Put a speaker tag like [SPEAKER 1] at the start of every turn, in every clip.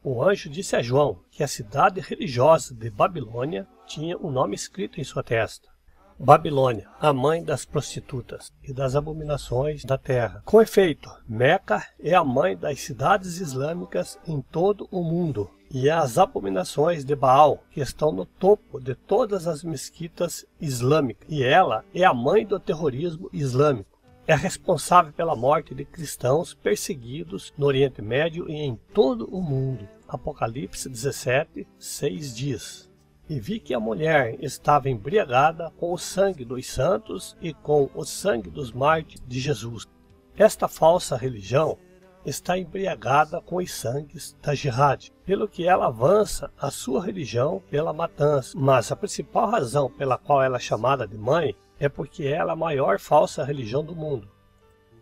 [SPEAKER 1] O anjo disse a João que a cidade religiosa de Babilônia tinha um nome escrito em sua testa: Babilônia, a mãe das prostitutas e das abominações da terra. Com efeito, Meca é a mãe das cidades islâmicas em todo o mundo, e as abominações de Baal, que estão no topo de todas as mesquitas islâmicas, e ela é a mãe do terrorismo islâmico. É responsável pela morte de cristãos perseguidos no Oriente Médio e em todo o mundo. Apocalipse 17, 6 diz: E vi que a mulher estava embriagada com o sangue dos santos e com o sangue dos mártires de Jesus. Esta falsa religião está embriagada com os sangues da Jihad, pelo que ela avança a sua religião pela matança. Mas a principal razão pela qual ela é chamada de mãe é porque ela é a maior falsa religião do mundo.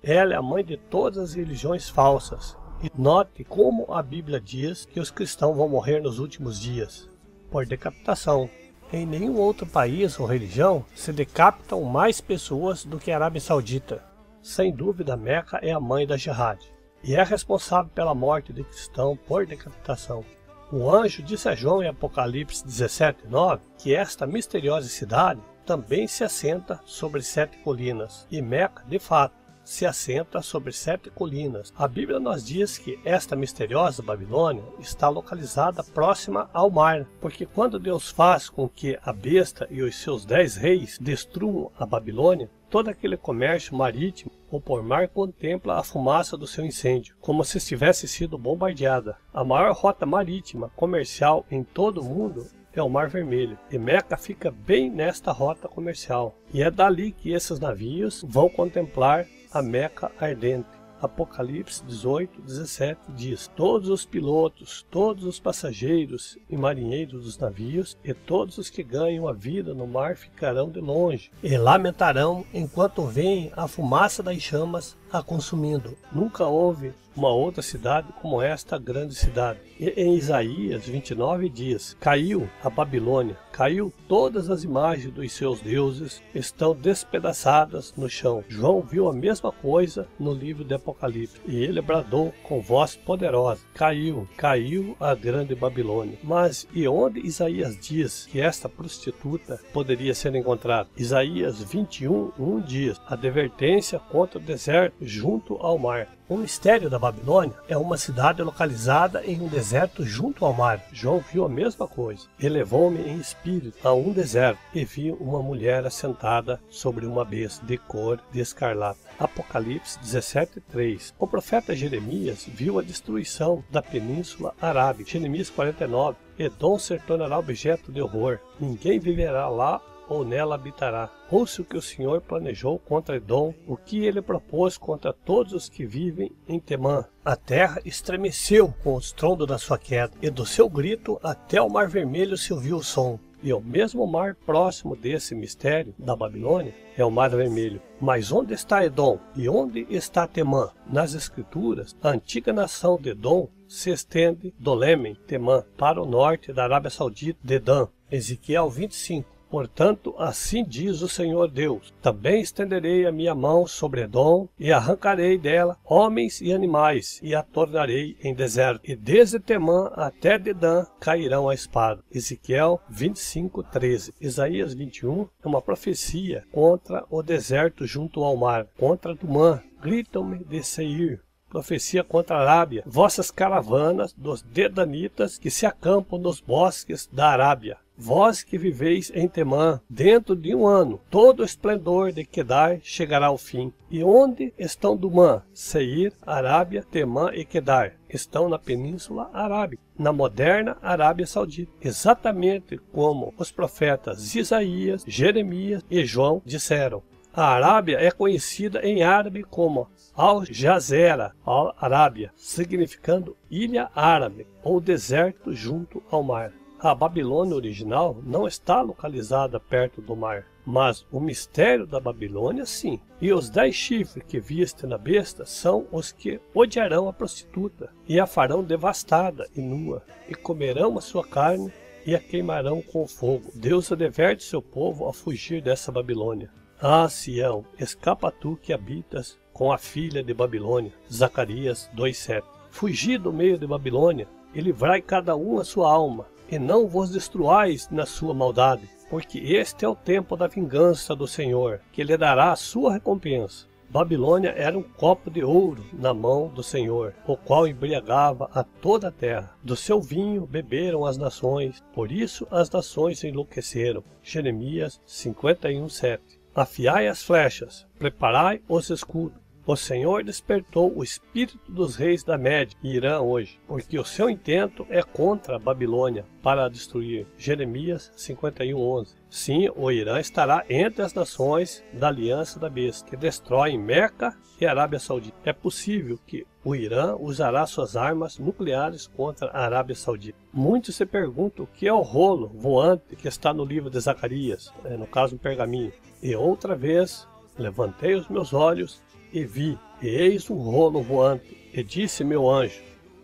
[SPEAKER 1] Ela é a mãe de todas as religiões falsas. E note como a Bíblia diz que os cristãos vão morrer nos últimos dias: por decapitação. Em nenhum outro país ou religião se decapitam mais pessoas do que a Arábia Saudita. Sem dúvida, Meca é a mãe da Jihad e é responsável pela morte de cristão por decapitação. O anjo disse a João em Apocalipse 17, 9 que esta misteriosa cidade também se assenta sobre 7 colinas. E Meca, de fato, se assenta sobre 7 colinas. A Bíblia nos diz que esta misteriosa Babilônia está localizada próxima ao mar, porque quando Deus faz com que a besta e os seus 10 reis destruam a Babilônia, todo aquele comércio marítimo ou por mar contempla a fumaça do seu incêndio, como se tivesse sido bombardeada. A maior rota marítima comercial em todo o mundo é o Mar Vermelho, e Meca fica bem nesta rota comercial, e é dali que esses navios vão contemplar a Meca ardente. Apocalipse 18, 17 diz: Todos os pilotos, todos os passageiros e marinheiros dos navios e todos os que ganham a vida no mar ficarão de longe e lamentarão enquanto veem a fumaça das chamas a consumindo. Nunca houve uma outra cidade como esta grande cidade. E em Isaías 29 diz: Caiu a Babilônia, caiu todas as imagens dos seus deuses, estão despedaçadas no chão. João viu a mesma coisa no livro de Apocalipse, e ele bradou com voz poderosa: Caiu, caiu a grande Babilônia. Mas e onde Isaías diz que esta prostituta poderia ser encontrada? Isaías 21, 1 diz: Advertência contra o deserto junto ao mar. O mistério da Babilônia é uma cidade localizada em um deserto junto ao mar. João viu a mesma coisa. Elevou-me em espírito a um deserto e vi uma mulher assentada sobre uma besta de cor de escarlata. Apocalipse 17:3. O profeta Jeremias viu a destruição da Península Arábica. Jeremias 49. Edom se tornará objeto de horror. Ninguém viverá lá ou nela habitará. Ouça o que o Senhor planejou contra Edom, o que ele propôs contra todos os que vivem em Temã. A terra estremeceu com o estrondo da sua queda, e do seu grito até o Mar Vermelho se ouviu o som. E o mesmo mar próximo desse mistério da Babilônia é o Mar Vermelho. Mas onde está Edom e onde está Temã? Nas Escrituras, a antiga nação de Edom se estende do Lêmen, Temã, para o norte da Arábia Saudita, Dedã. Ezequiel 25. Portanto, assim diz o Senhor Deus: também estenderei a minha mão sobre Edom e arrancarei dela homens e animais e a tornarei em deserto. E desde Temã até Dedã cairão a espada. Ezequiel 25:13. Isaías 21 é uma profecia contra o deserto junto ao mar, contra Dumã. Gritam-me de Seir. Profecia contra a Arábia, vossas caravanas dos dedanitas que se acampam nos bosques da Arábia. Vós que viveis em Temã, dentro de um ano, todo o esplendor de Quedar chegará ao fim. E onde estão Dumã, Seir, Arábia, Temã e Quedar? Estão na Península Arábica, na moderna Arábia Saudita. Exatamente como os profetas Isaías, Jeremias e João disseram. A Arábia é conhecida em árabe como Al-Jazera, Al-Arábia, significando ilha árabe ou deserto junto ao mar. A Babilônia original não está localizada perto do mar, mas o mistério da Babilônia sim. E os 10 chifres que viste na besta são os que odiarão a prostituta e a farão devastada e nua, e comerão a sua carne e a queimarão com fogo. Deus adverte seu povo a fugir dessa Babilônia. Ah, Sião, escapa tu que habitas com a filha de Babilônia. Zacarias 2:7. Fugi do meio de Babilônia, e livrai cada um a sua alma, e não vos destruais na sua maldade, porque este é o tempo da vingança do Senhor, que lhe dará a sua recompensa. Babilônia era um copo de ouro na mão do Senhor, o qual embriagava a toda a terra. Do seu vinho beberam as nações, por isso as nações enlouqueceram. Jeremias 51:7. Afiai as flechas, preparai os escudos. O Senhor despertou o espírito dos reis da Média e Irã hoje, porque o seu intento é contra a Babilônia, para a destruir. Jeremias 51:11. Sim, o Irã estará entre as nações da aliança da besta, que destroem Meca e Arábia Saudita. É possível que o Irã usará suas armas nucleares contra a Arábia Saudita. Muitos se perguntam o que é o rolo voante que está no livro de Zacarias, no caso um pergaminho. E outra vez levantei os meus olhos e vi, e eis um rolo voante, e disse meu anjo,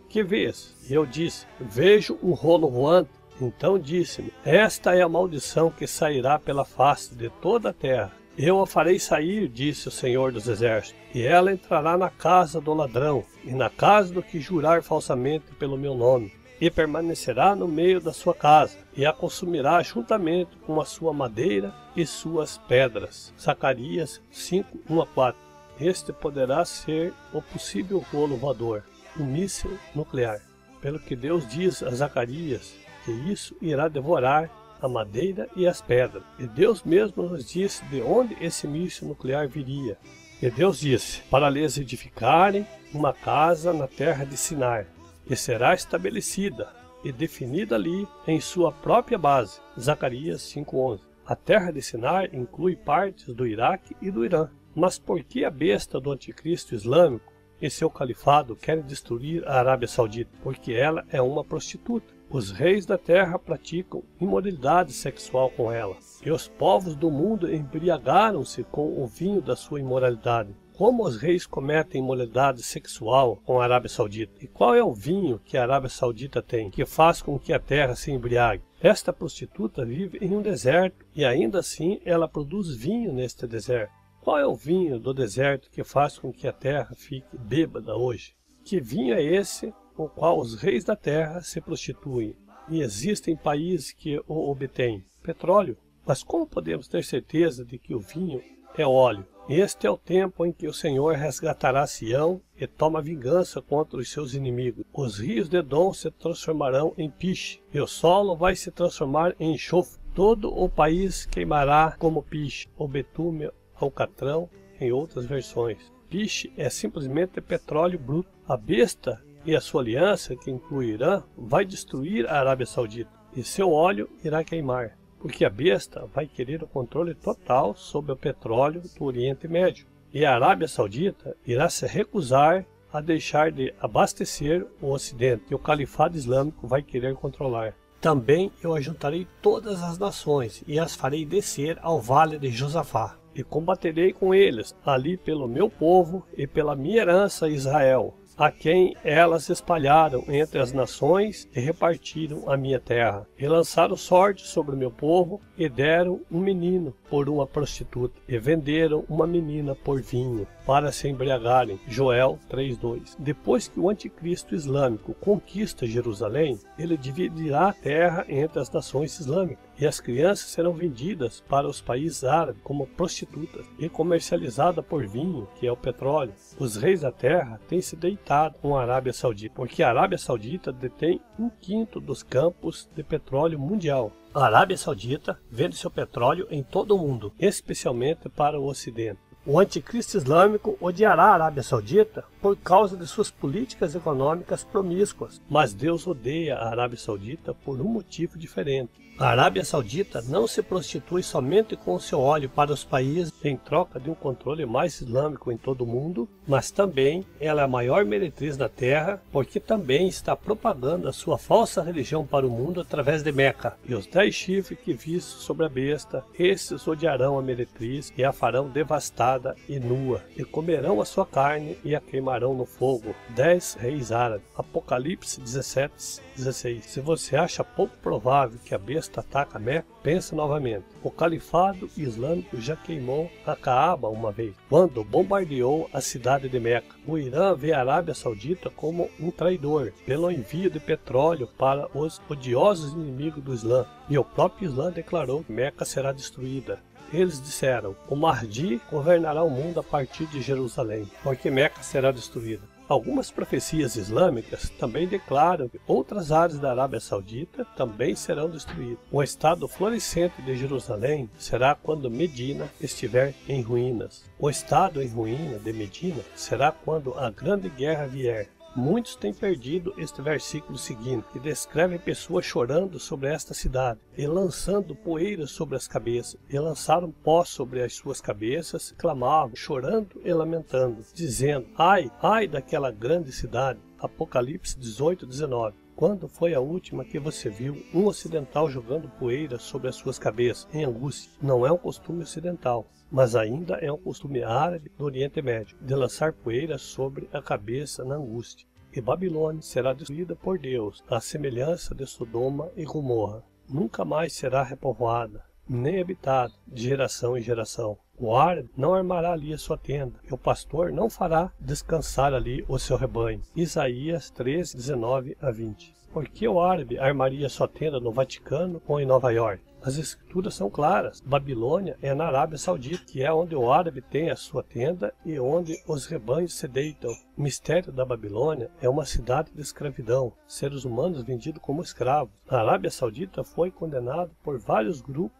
[SPEAKER 1] que vês? E eu disse, vejo um rolo voante. Então disse-me, esta é a maldição que sairá pela face de toda a terra. Eu a farei sair, disse o Senhor dos Exércitos, e ela entrará na casa do ladrão, e na casa do que jurar falsamente pelo meu nome, e permanecerá no meio da sua casa, e a consumirá juntamente com a sua madeira e suas pedras. Zacarias 5:1-4. Este poderá ser o possível rolo voador, um míssil nuclear. Pelo que Deus diz a Zacarias, que isso irá devorar a madeira e as pedras. E Deus mesmo nos disse de onde esse míssil nuclear viria. E Deus disse, para lhes edificarem uma casa na terra de Sinar, e será estabelecida e definida ali em sua própria base. Zacarias 5:11. A terra de Sinar inclui partes do Iraque e do Irã. Mas por que a besta do anticristo islâmico e seu califado querem destruir a Arábia Saudita? Porque ela é uma prostituta. Os reis da terra praticam imoralidade sexual com ela. E os povos do mundo embriagaram-se com o vinho da sua imoralidade. Como os reis cometem imoralidade sexual com a Arábia Saudita? E qual é o vinho que a Arábia Saudita tem, que faz com que a terra se embriague? Esta prostituta vive em um deserto e ainda assim ela produz vinho neste deserto. Qual é o vinho do deserto que faz com que a terra fique bêbada hoje? Que vinho é esse com o qual os reis da terra se prostituem? E existem países que o obtêm? Petróleo. Mas como podemos ter certeza de que o vinho é óleo? Este é o tempo em que o Senhor resgatará Sião e toma vingança contra os seus inimigos. Os rios de Edom se transformarão em piche, e o solo vai se transformar em enxofre. Todo o país queimará como piche, o betume, alcatrão, em outras versões. Piche é simplesmente petróleo bruto. A besta e a sua aliança, que inclui Irã, vai destruir a Arábia Saudita, e seu óleo irá queimar, porque a besta vai querer o controle total sobre o petróleo do Oriente Médio, e a Arábia Saudita irá se recusar a deixar de abastecer o Ocidente, e o califado islâmico vai querer controlar. Também eu ajuntarei todas as nações, e as farei descer ao vale de Josafá, e combaterei com eles, ali pelo meu povo e pela minha herança Israel, a quem elas espalharam entre as nações e repartiram a minha terra. E lançaram sorte sobre o meu povo e deram um menino por uma prostituta e venderam uma menina por vinho para se embriagarem. Joel 3:2. Depois que o anticristo islâmico conquista Jerusalém, ele dividirá a terra entre as nações islâmicas e as crianças serão vendidas para os países árabes como prostitutas e comercializadas por vinho, que é o petróleo. Os reis da terra têm se deitado com a Arábia Saudita, porque a Arábia Saudita detém 1/5 dos campos de petróleo mundial. A Arábia Saudita vende seu petróleo em todo o mundo, especialmente para o Ocidente. O anticristo islâmico odiará a Arábia Saudita por causa de suas políticas econômicas promíscuas, mas Deus odeia a Arábia Saudita por um motivo diferente. A Arábia Saudita não se prostitui somente com o seu óleo para os países em troca de um controle mais islâmico em todo o mundo, mas também ela é a maior meretriz da terra, porque também está propagando a sua falsa religião para o mundo através de Meca. E os 10 chifres que viste sobre a besta, esses odiarão a meretriz e a farão devastada pelada e nua, e comerão a sua carne e a queimarão no fogo. 10 Reis Árabes. Apocalipse 17:16. Se você acha pouco provável que a besta ataque a Meca, pensa novamente. O califado islâmico já queimou a Caaba uma vez, quando bombardeou a cidade de Meca. O Irã vê a Arábia Saudita como um traidor, pelo envio de petróleo para os odiosos inimigos do Islã, e o próprio Islã declarou que Meca será destruída. Eles disseram: o Mahdi governará o mundo a partir de Jerusalém, porque Meca será destruída. Algumas profecias islâmicas também declaram que outras áreas da Arábia Saudita também serão destruídas. O estado florescente de Jerusalém será quando Medina estiver em ruínas. O estado em ruína de Medina será quando a grande guerra vier. Muitos têm perdido este versículo seguinte, que descreve pessoas chorando sobre esta cidade, e lançando poeira sobre as cabeças, e lançaram pó sobre as suas cabeças, clamavam, chorando e lamentando, dizendo: ai, ai daquela grande cidade. Apocalipse 18:19. Quando foi a última que você viu um ocidental jogando poeira sobre as suas cabeças, em angústia? Não é um costume ocidental, mas ainda é um costume árabe do Oriente Médio, de lançar poeira sobre a cabeça na angústia. E Babilônia será destruída por Deus, à semelhança de Sodoma e Gomorra. Nunca mais será repovoada, nem habitada, de geração em geração. O árabe não armará ali a sua tenda, e o pastor não fará descansar ali o seu rebanho. Isaías 13:19-20. Por que o árabe armaria sua tenda no Vaticano ou em Nova York? As escrituras são claras. Babilônia é na Arábia Saudita, que é onde o árabe tem a sua tenda e onde os rebanhos se deitam. O mistério da Babilônia é uma cidade de escravidão, seres humanos vendidos como escravos. A Arábia Saudita foi condenada por vários grupos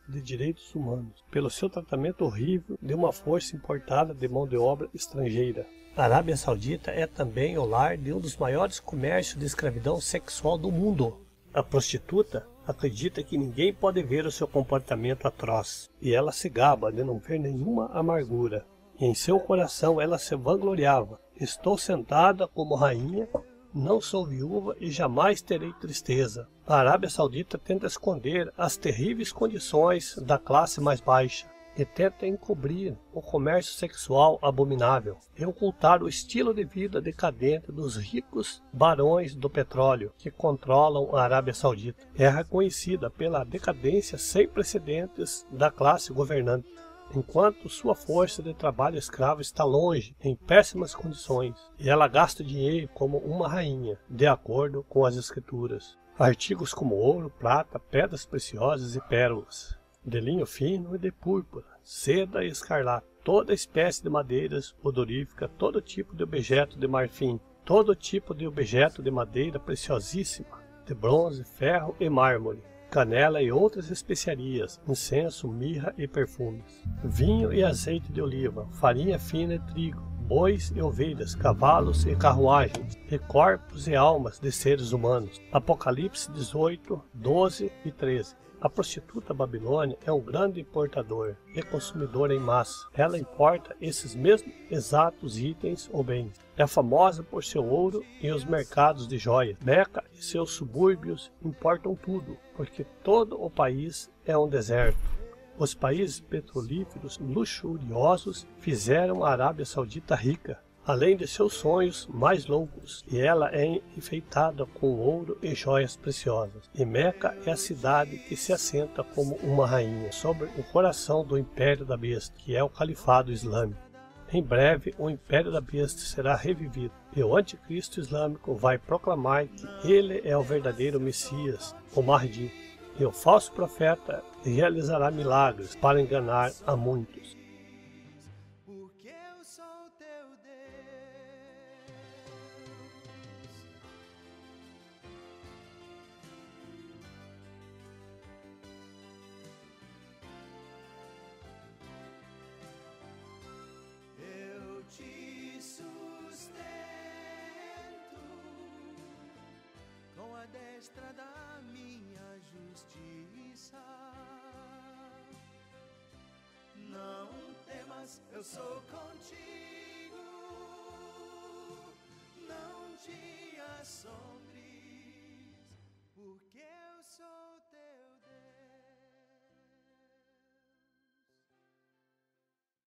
[SPEAKER 1] de direitos humanos, pelo seu tratamento horrível de uma força importada de mão de obra estrangeira. A Arábia Saudita é também o lar de um dos maiores comércios de escravidão sexual do mundo. A prostituta acredita que ninguém pode ver o seu comportamento atroz, e ela se gaba de não ver nenhuma amargura. E em seu coração ela se vangloriava: estou sentada como rainha, não sou viúva e jamais terei tristeza. A Arábia Saudita tenta esconder as terríveis condições da classe mais baixa e tenta encobrir o comércio sexual abominável e ocultar o estilo de vida decadente dos ricos barões do petróleo que controlam a Arábia Saudita. É reconhecida pela decadência sem precedentes da classe governante, enquanto sua força de trabalho escravo está longe, em péssimas condições, e ela gasta dinheiro como uma rainha, de acordo com as escrituras. Artigos como ouro, prata, pedras preciosas e pérolas, de linho fino e de púrpura, seda e escarlate, toda espécie de madeiras odoríficas, todo tipo de objeto de marfim, todo tipo de objeto de madeira preciosíssima, de bronze, ferro e mármore, canela e outras especiarias, incenso, mirra e perfumes, vinho e azeite de oliva, farinha fina e trigo, bois e ovelhas, cavalos e carruagens, e corpos e almas de seres humanos. Apocalipse 18:12-13. A prostituta babilônia é um grande importador e consumidor em massa. Ela importa esses mesmos exatos itens ou bens. É famosa por seu ouro e os mercados de joias. Meca e seus subúrbios importam tudo, porque todo o país é um deserto. Os países petrolíferos luxuriosos fizeram a Arábia Saudita rica, além de seus sonhos mais loucos, e ela é enfeitada com ouro e joias preciosas. E Meca é a cidade que se assenta como uma rainha sobre o coração do Império da Besta, que é o Califado Islâmico. Em breve, o Império da Besta será revivido, e o Anticristo Islâmico vai proclamar que ele é o verdadeiro Messias, o Mahdi, e o falso profeta realizará milagres para enganar a muitos.
[SPEAKER 2] Destra da minha justiça, não temas, eu sou contigo.